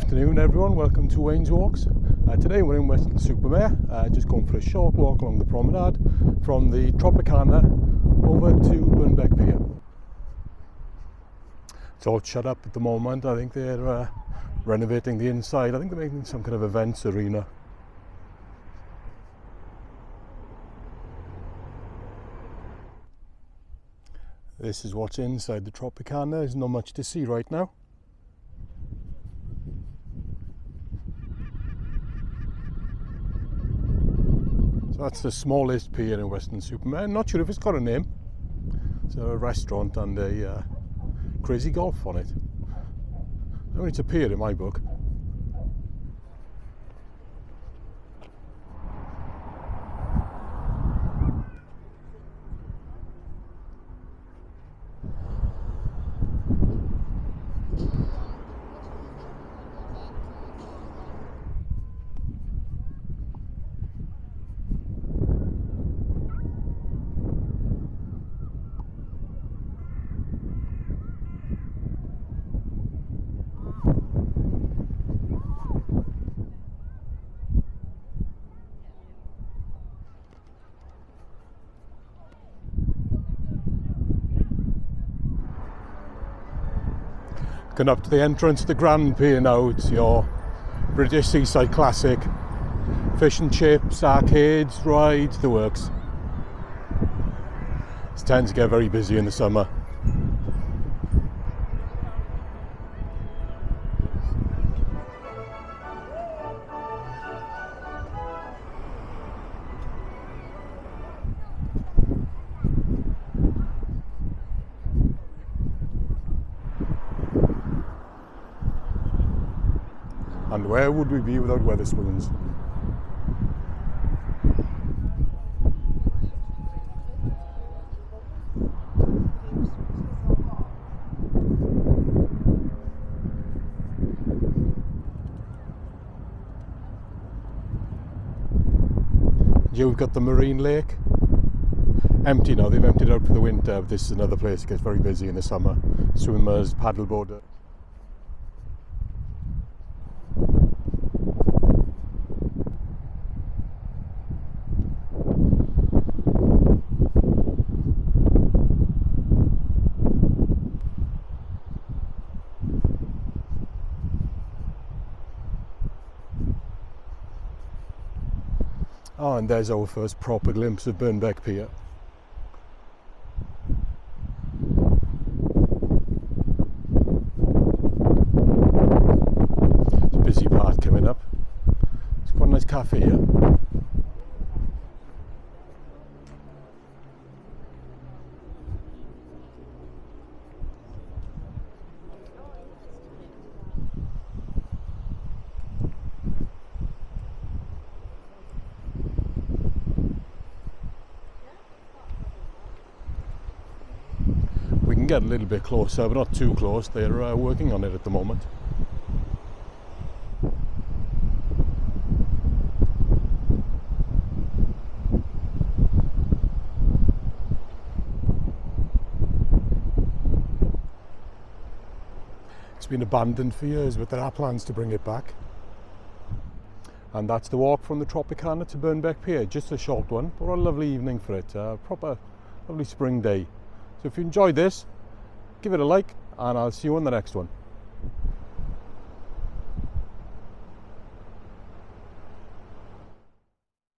afternoon everyone, welcome to Wayne's Walks. Today we're in Weston-super-Mare, just going for a short walk along the promenade from the Tropicana over to Birnbeck Pier. It's all shut up at the moment. I think they're renovating the inside. I think they're making some kind of events arena. This is what's inside the Tropicana. There's not much to see right now. So that's the smallest pier in Weston-super-Mare. I'm not sure if it's got a name. It's a restaurant and a crazy golf on it. I mean, it's a pier in my book. Going up to the entrance to the Grand Pier now. It's your British seaside classic. Fish and chips, arcades, rides, the works. It tends to get very busy in the summer. And where would we be without Wetherspoons? You've got the marine lake. Empty now, they've emptied out for the winter. This is another place that gets very busy in the summer. Swimmers, paddleboarders. Oh, and there's our first proper glimpse of Birnbeck Pier. It's a busy part coming up. It's quite a nice cafe here. We can get a little bit closer, but not too close. They're working on it at the moment. It's been abandoned for years, but there are plans to bring it back. And that's the walk from the Tropicana to Birnbeck Pier. Just a short one, but what a lovely evening for it. Proper lovely spring day. So if you enjoyed this, give it a like, and I'll see you on the next one.